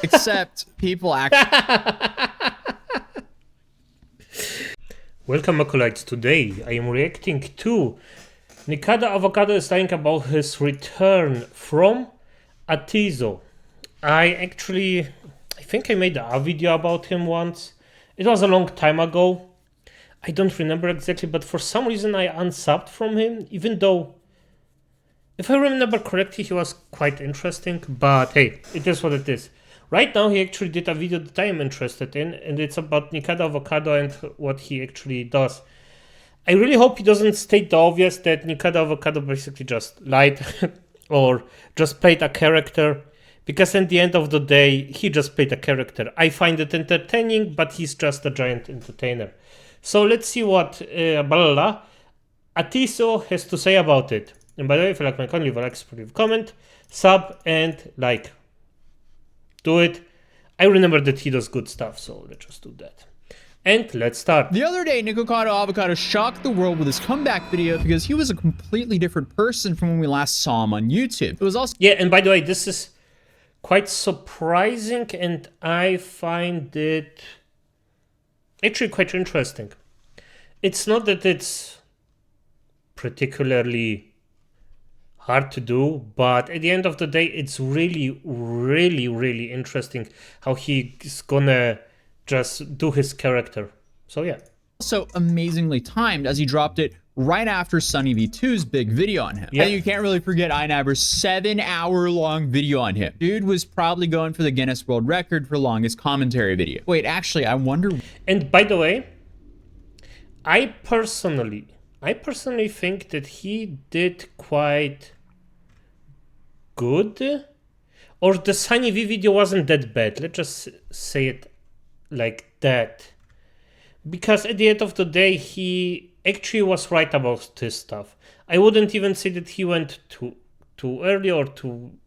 Except people actually... Welcome, acolytes. Today I am reacting to Nikocado Avocado is lying about his return from Atozy. I think I made a video about him once. It was a long time ago. I don't remember exactly, but for some reason I unsubbed from him, even though, if I remember correctly, he was quite interesting. But hey, it is what it is. Right now, he actually did a video that I am interested in, and it's about Nikocado Avocado and what he actually does. I really hope he doesn't state the obvious that Nikocado Avocado basically just lied or just played a character, because at the end of the day, he just played a character. I find it entertaining, but he's just a giant entertainer. So let's see what Atozy has to say about it. And by the way, if you like my content, leave a like, leave a comment, sub, and like. Do it. I remember that he does good stuff, so let's just do that. And let's start. The other day, Nikocado Avocado shocked the world with his comeback video because he was a completely different person from when we last saw him on YouTube. It was also... Yeah, and by the way, this is quite surprising, and I find it actually quite interesting. It's not that it's particularly hard to do, but at the end of the day, it's really, really, really interesting how he's gonna just do his character. So yeah. Also amazingly timed, as he dropped it right after Sunny V2's big video on him. Yeah. And you can't really forget iNaber's 7-hour-long video on him. Dude was probably going for the Guinness World Record for longest commentary video. Wait, actually, I wonder... And by the way, I personally think that he did quite good, or the Sunny V video wasn't that bad. Let's just say it like that, because at the end of the day, he actually was right about this stuff. I wouldn't even say that he went too early or too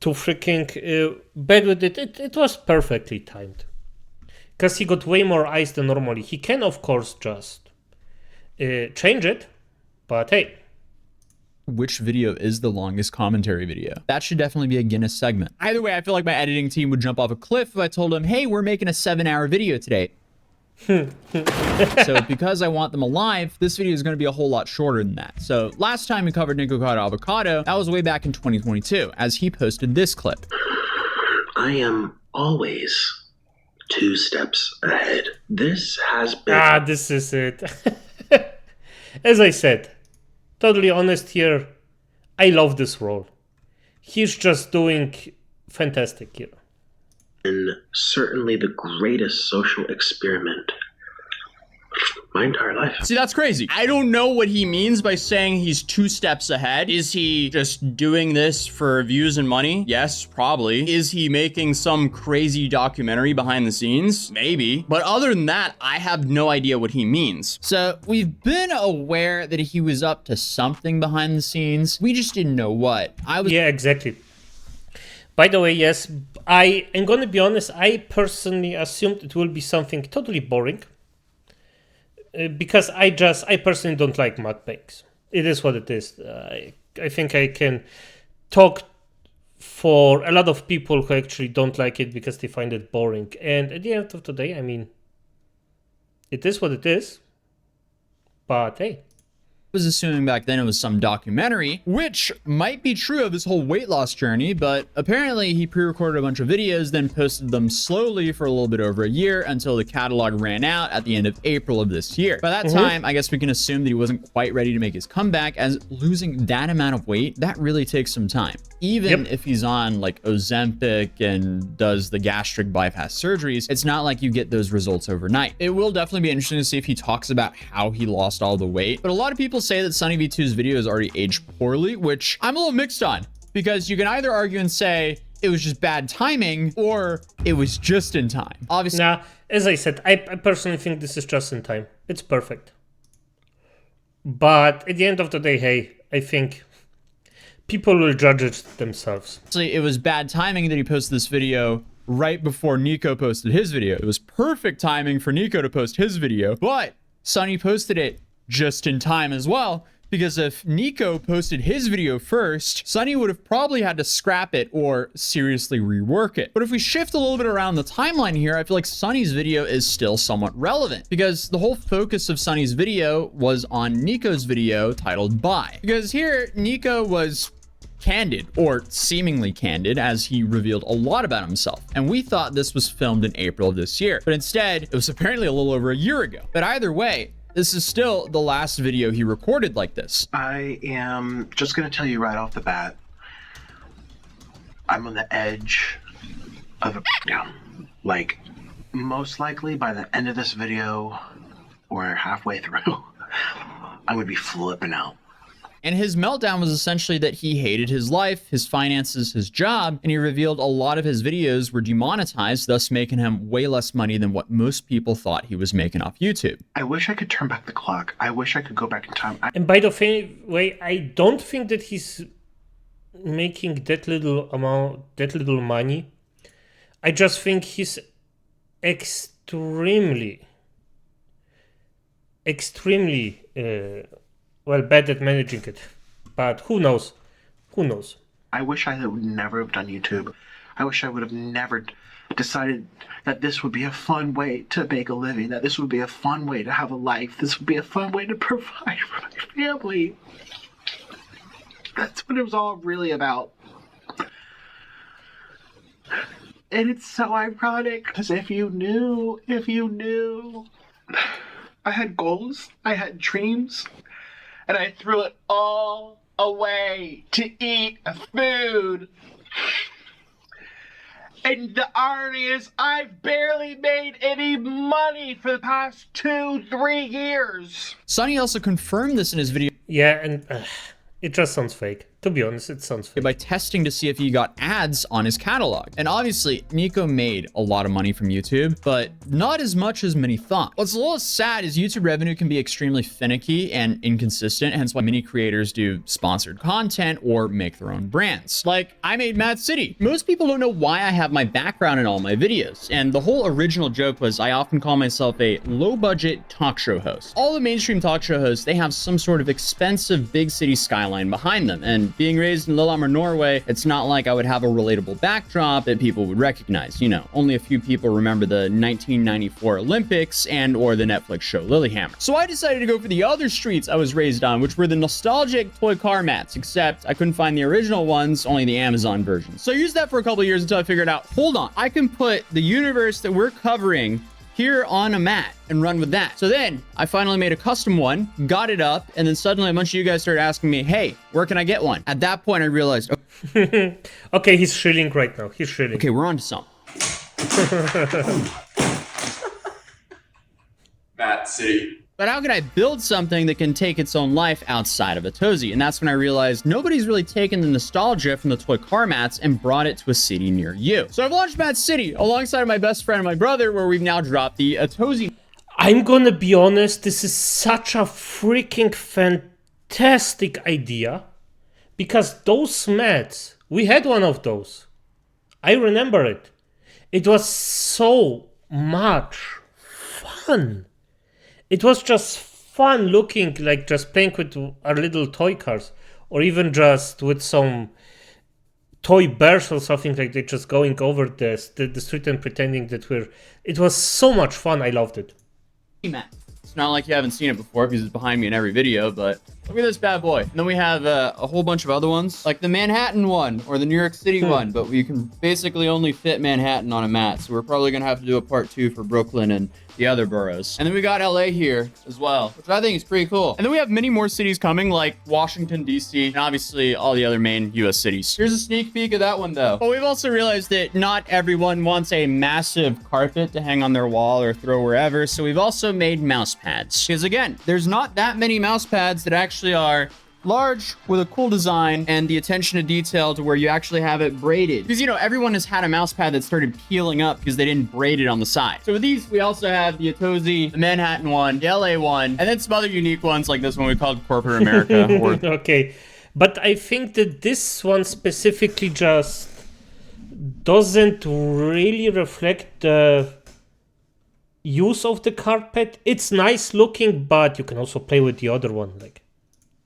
freaking bad with it. It was perfectly timed, because he got way more eyes than normally. He can, of course, just change it, but hey. Which video is the longest commentary video? That should definitely be a Guinness segment. Either way, I feel like my editing team would jump off a cliff if I told them, hey, we're making a 7-hour video today. So because I want them alive, this video is going to be a whole lot shorter than that. So last time we covered Nikocado Avocado, that was way back in 2022, as he posted this clip. I am always 2 steps ahead. This has been... This is it. As I said, totally honest here, I love this role. He's just doing fantastic here. And certainly the greatest social experiment of my entire life. See, that's crazy. I don't know what he means by saying he's 2 steps ahead. Is he just doing this for views and money? Yes, probably. Is he making some crazy documentary behind the scenes? Maybe. But other than that, I have no idea what he means. So we've been aware that he was up to something behind the scenes. We just didn't know what. Yeah, exactly. By the way, yes, I am going to be honest, I personally assumed it will be something totally boring. Because I personally don't like mukbangs. It is what it is. I think I can talk for a lot of people who actually don't like it because they find it boring. And at the end of the day, I mean, it is what it is. But hey. Was assuming back then it was some documentary, which might be true of his whole weight loss journey, but apparently he pre-recorded a bunch of videos, then posted them slowly for a little bit over a year until the catalog ran out at the end of April of this year. By that time, I guess we can assume that he wasn't quite ready to make his comeback, as losing that amount of weight, that really takes some time. Even if he's on like Ozempic and does the gastric bypass surgeries, it's not like you get those results overnight. It will definitely be interesting to see if he talks about how he lost all the weight, but a lot of people say that Sunny V2's video has already aged poorly, which I'm a little mixed on, because you can either argue and say it was just bad timing or it was just in time. Obviously, nah, as I said, I personally think this is just in time. It's perfect. But at the end of the day, hey, I think people will judge it themselves. Actually, it was bad timing that he posted this video right before Nico posted his video. It was perfect timing for Nico to post his video, but Sunny posted it just in time as well Because if Nico posted his video first, Sunny would have probably had to scrap it or seriously rework it. But if we shift a little bit around the timeline here, I feel like Sunny's video is still somewhat relevant because the whole focus of Sunny's video was on Nico's video titled Bye. Because here, Nico was candid, or seemingly candid, as he revealed a lot about himself. And we thought this was filmed in April of this year, but instead it was apparently a little over a year ago. But either way, this is still the last video he recorded like this. I am just going to tell you right off the bat, I'm on the edge of a breakdown. Like, most likely by the end of this video, or halfway through, I'm going to be flipping out. And his meltdown was essentially that he hated his life, his finances, his job, and he revealed a lot of his videos were demonetized, thus making him way less money than what most people thought he was making off YouTube. I wish I could turn back the clock. I wish I could go back in time. And by the way, I don't think that he's making that little money. I just think he's extremely well, bad at managing it. But who knows? Who knows? I wish I would never have done YouTube. I wish I would have never decided that this would be a fun way to make a living, that this would be a fun way to have a life, this would be a fun way to provide for my family. That's what it was all really about. And it's so ironic, because if you knew, I had goals, I had dreams, and I threw it all away to eat food. And the irony is I've barely made any money for the past 2-3 years. Sunny also confirmed this in his video. Yeah, and it just sounds fake. To be honest, it sounds fake. By testing to see if he got ads on his catalog. And obviously, Nico made a lot of money from YouTube, but not as much as many thought. What's a little sad is YouTube revenue can be extremely finicky and inconsistent, hence why many creators do sponsored content or make their own brands. Like, I made Mad City. Most people don't know why I have my background in all my videos, and the whole original joke was I often call myself a low-budget talk show host. All the mainstream talk show hosts, they have some sort of expensive big city skyline behind them, and being raised in Lillehammer, Norway, it's not like I would have a relatable backdrop that people would recognize. You know, only a few people remember the 1994 Olympics and or the Netflix show Lilyhammer. So I decided to go for the other streets I was raised on, which were the nostalgic toy car mats, except I couldn't find the original ones, only the Amazon version. So I used that for a couple of years until I figured out, hold on, I can put the universe that we're covering here on a mat and run with that. So then I finally made a custom one, got it up, and then suddenly a bunch of you guys started asking me, hey, where can I get one? At that point, I realized, okay, he's shilling right now. He's shilling. Okay, we're on to something. Matt City. But how can I build something that can take its own life outside of Atozy? And that's when I realized nobody's really taken the nostalgia from the toy car mats and brought it to a city near you. So I've launched Mad City alongside my best friend and my brother, where we've now dropped the Atozy. I'm gonna be honest, this is such a freaking fantastic idea, because those mats, we had one of those. I remember it. It was so much fun. It was just fun looking, like just playing with our little toy cars, or even just with some toy bears or something like that, just going over the street and pretending that we're... It was so much fun. I loved it. It's not like you haven't seen it before because it's behind me in every video, but look at this bad boy. And then we have a whole bunch of other ones, like the Manhattan one or the New York City one, but we can basically only fit Manhattan on a mat. So we're probably gonna have to do a part 2 for Brooklyn and the other boroughs. And then we got LA here as well, which I think is pretty cool. And then we have many more cities coming, like Washington, DC, and obviously all the other main US cities. Here's a sneak peek of that one though. But we've also realized that not everyone wants a massive carpet to hang on their wall or throw wherever. So we've also made mouse pads. Because again, there's not that many mouse pads that actually are large with a cool design and the attention to detail to where you actually have it braided. Because, you know, everyone has had a mouse pad that started peeling up because they didn't braid it on the side. So with these, we also have the Atozy, the Manhattan one, the LA one, and then some other unique ones like this one we called Corporate America. Okay, but I think that this one specifically just doesn't really reflect the use of the carpet. It's nice looking, but you can also play with the other one. Like,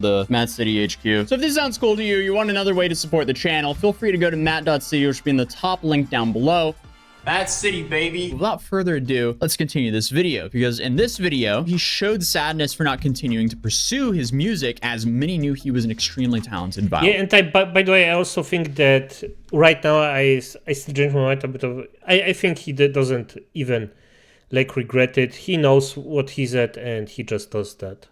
the Matt City HQ. So if this sounds cool to you, you want another way to support the channel, feel free to go to matt.city, which will be in the top link down below. Matt City, baby. Without further ado, let's continue this video, because in this video, he showed sadness for not continuing to pursue his music, as many knew he was an extremely talented violinist. Yeah, and by the way, I also think that right now I still change my mind a bit of. I think he doesn't even like regret it. He knows what he's at, and he just does that.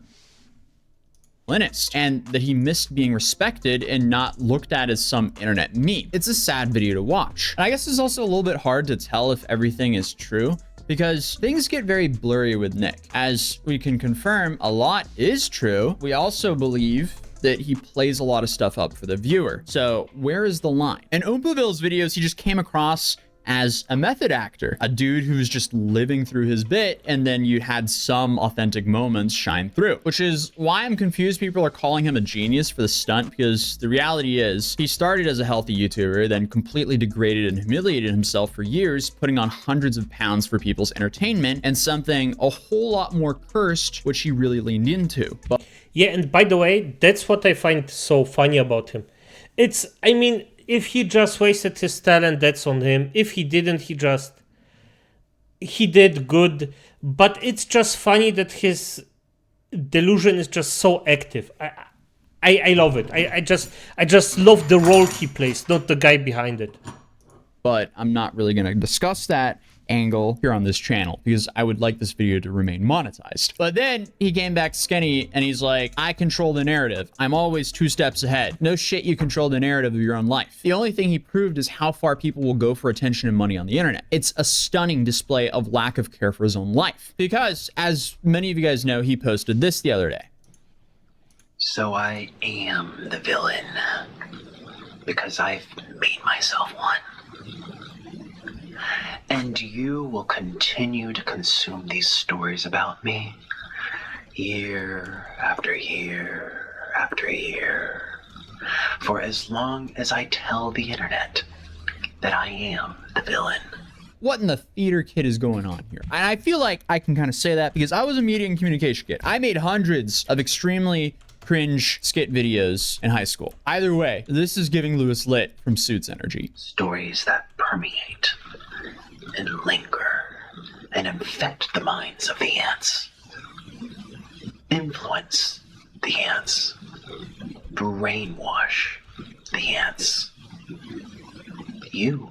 And that he missed being respected and not looked at as some internet meme. It's a sad video to watch. And I guess it's also a little bit hard to tell if everything is true, because things get very blurry with Nick. As we can confirm, a lot is true. We also believe that he plays a lot of stuff up for the viewer. So where is the line? In Oompaville's videos, he just came across as a method actor, a dude who's just living through his bit, and then you had some authentic moments shine through, which is why I'm confused people are calling him a genius for the stunt, because the reality is he started as a healthy YouTuber, then completely degraded and humiliated himself for years, putting on hundreds of pounds for people's entertainment, and something a whole lot more cursed, which he really leaned into. But yeah, and by the way, that's what I find so funny about him. I mean, if he just wasted his talent, that's on him. If he didn't, he did good. But it's just funny that his delusion is just so active. I love it. I just love the role he plays, not the guy behind it. But I'm not really going to discuss that angle here on this channel, because I would like this video to remain monetized. But then he came back skinny and he's like, I control the narrative. I'm always 2 steps ahead. No shit, you control the narrative of your own life. The only thing he proved is how far people will go for attention and money on the internet. It's a stunning display of lack of care for his own life, because as many of you guys know, he posted this the other day. So I am the villain because I've made myself one. And you will continue to consume these stories about me year after year after year, for as long as I tell the internet that I am the villain. What in the theater kid is going on here? And I feel like I can kind of say that because I was a media and communication kid. I made hundreds of extremely cringe skit videos in high school. Either way, this is giving Lewis Lit from Suits energy. Stories that permeate and linger and infect the minds of the ants, influence the ants, brainwash the ants. You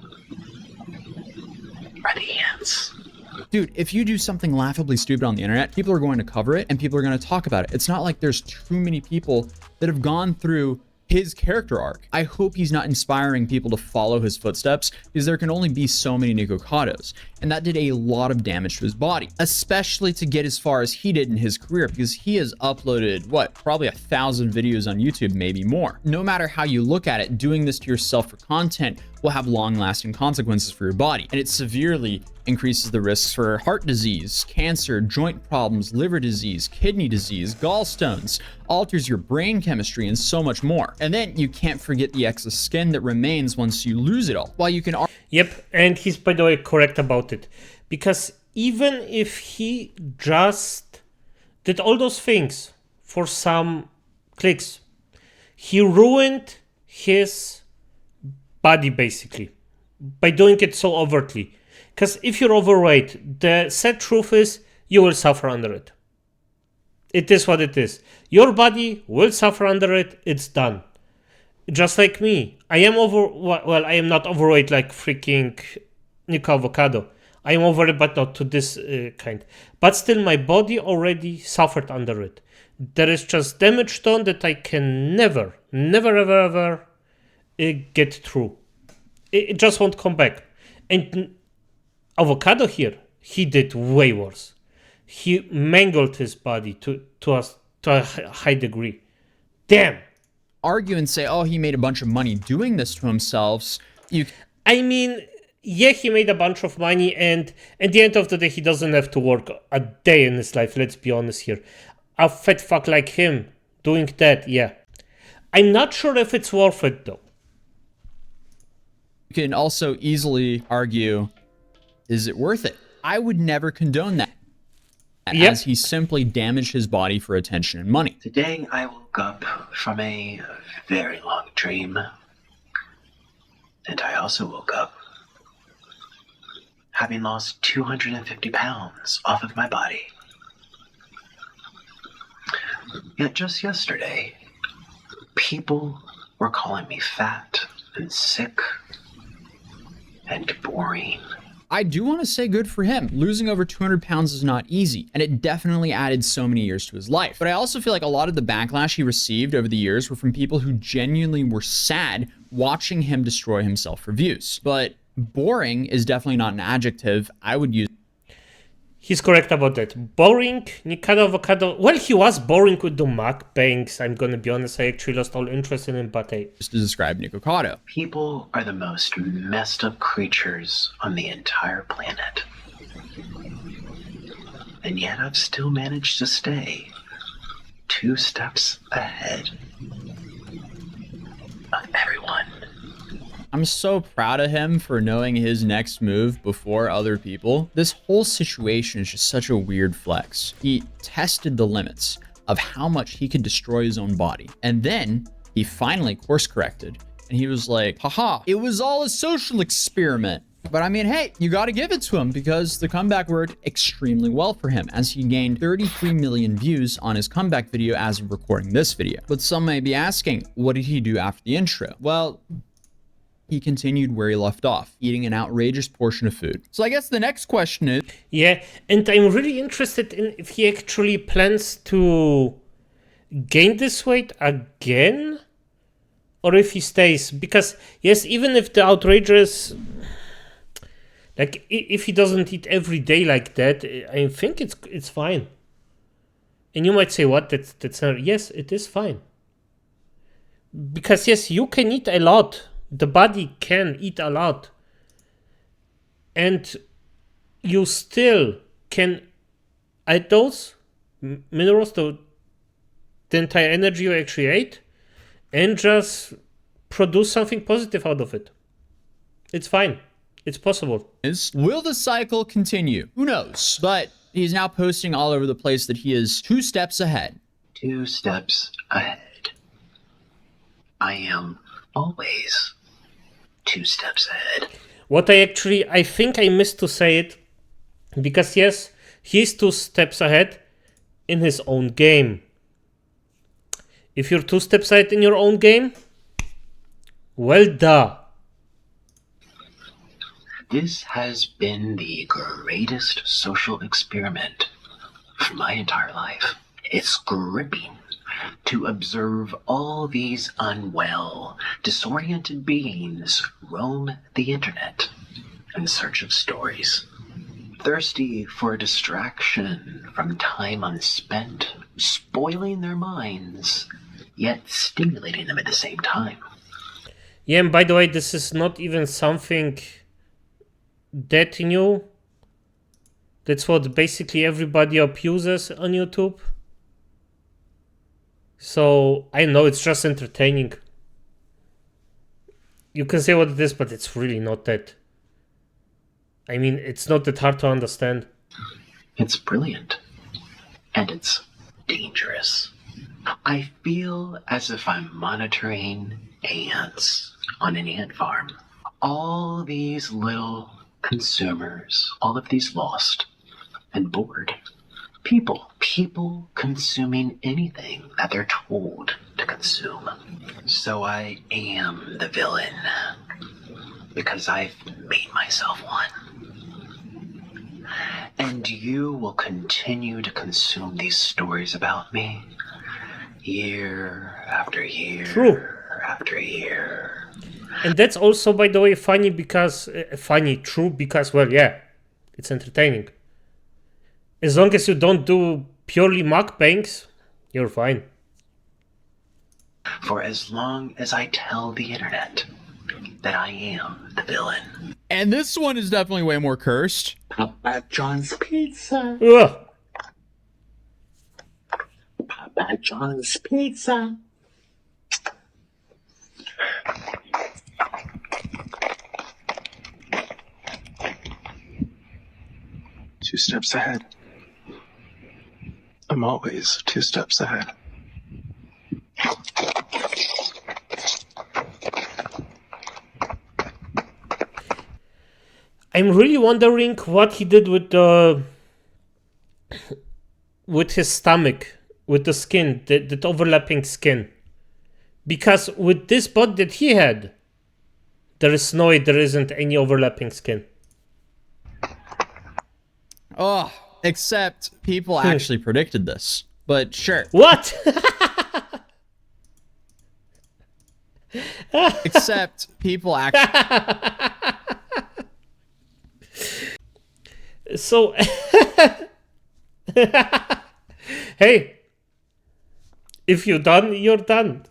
are the ants. Dude, if you do something laughably stupid on the internet, people are going to cover it and people are going to talk about it. It's not like there's too many people that have gone through his character arc. I hope he's not inspiring people to follow his footsteps, because there can only be so many Nikocados, and that did a lot of damage to his body, especially to get as far as he did in his career, because he has uploaded, what, probably 1,000 videos on YouTube, maybe more. No matter how you look at it, doing this to yourself for content will have long-lasting consequences for your body, and it severely increases the risks for heart disease, cancer, joint problems, liver disease, kidney disease, gallstones, alters your brain chemistry, and so much more. And then you can't forget the excess skin that remains once you lose it all. While you can... Yep, and he's, by the way, correct about it. Because even if he just did all those things for some clicks, he ruined his body, basically, by doing it so overtly. Because if you're overweight, the sad truth is you will suffer under it. It is what it is. Your body will suffer under it. It's done. Just like me. I am I am not overweight like freaking Nikocado Avocado. I am overweight, but not to this kind. But still, my body already suffered under it. There is just damage done that I can never, ever get through. It just won't come back. And Avocado here, he did way worse. He mangled his body to a high degree. Damn. Argue and say, oh, he made a bunch of money doing this to himself. I mean, yeah, he made a bunch of money, and at the end of the day, he doesn't have to work a day in his life. Let's be honest here. A fat fuck like him doing that, yeah. I'm not sure if it's worth it, though. You can also easily argue, is it worth it? I would never condone that, as he simply damaged his body for attention and money. Today I will woke up from a very long dream. And I also woke up having lost 250 pounds off of my body. Yet just yesterday, people were calling me fat and sick and boring. I do want to say good for him. Losing over 200 pounds is not easy, and it definitely added so many years to his life. But I also feel like a lot of the backlash he received over the years were from people who genuinely were sad watching him destroy himself for views. But boring is definitely not an adjective I would use. He's correct about that. Boring, Nikocado Avocado. Well, he was boring with the mukbangs. I'm gonna be honest, I actually lost all interest in him, but Just to describe Nikocado. People are the most messed up creatures on the entire planet. And yet I've still managed to stay 2 steps ahead of everyone. I'm so proud of him for knowing his next move before other people. This whole situation is just such a weird flex. He tested the limits of how much he could destroy his own body. And then he finally course corrected. And he was like, haha, it was all a social experiment. But I mean, hey, you got to give it to him because the comeback worked extremely well for him as he gained 33 million views on his comeback video as of recording this video. But some may be asking, what did he do after the intro? Well, he continued where he left off, eating an outrageous portion of food. So I guess the next question is... yeah, and I'm really interested in if he actually plans to gain this weight again, or if he stays. Because, yes, even if the outrageous... like, if he doesn't eat every day like that, I think it's fine. And you might say, what? That's not... yes, it is fine. Because, yes, you can eat a lot. The body can eat a lot. And you still can add those minerals, the entire energy you actually ate, and just produce something positive out of it. It's fine. It's possible. Will the cycle continue? Who knows? But he's now posting all over the place that he is 2 steps ahead. 2 steps ahead. I am always 2 steps ahead. What I think I missed to say it, because yes, he's 2 steps ahead in his own game. If you're 2 steps ahead in your own game, well done. This has been the greatest social experiment of my entire life. It's gripping to observe all these unwell, disoriented beings roam the internet in search of stories, thirsty for a distraction from time unspent, spoiling their minds, yet stimulating them at the same time. Yeah, and by the way, this is not even something that new. That's what basically everybody abuses on YouTube. So, I know it's just entertaining. You can say what it is, but it's really not that. I mean, it's not that hard to understand. It's brilliant. And it's dangerous. I feel as if I'm monitoring ants on an ant farm. All these little consumers, all of these lost and bored people consuming anything that they're told to consume. So I am the villain because I've made myself one. And you will continue to consume these stories about me year after year. True. After year. And that's also, by the way, funny because... true, because, well, yeah, it's entertaining. As long as you don't do purely mukbangs, you're fine. For as long as I tell the internet that I am the villain. And this one is definitely way more cursed. Papa John's Pizza. Ugh. Papa John's Pizza. Two steps ahead. I'm always 2 steps ahead I'm really wondering what he did with the with his stomach, with the skin, that overlapping skin. Because with this bot that he had, there isn't any overlapping skin. Oh, except people actually predicted this. But sure. What? Except people actually... So, hey, if you're done, you're done.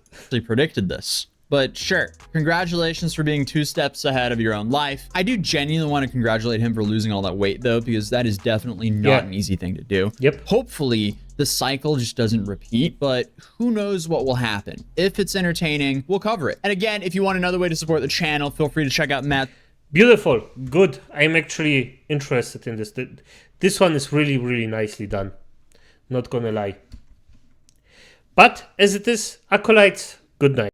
predicted this. But sure, congratulations for being 2 steps ahead of your own life. I do genuinely want to congratulate him for losing all that weight though, because that is definitely not an easy thing to do. Yep. Hopefully the cycle just doesn't repeat, but who knows what will happen. If it's entertaining, we'll cover it. And again, if you want another way to support the channel, feel free to check out Matt. Beautiful, good. I'm actually interested in this. This one is really, really nicely done. Not gonna lie. But as it is, acolytes, good night.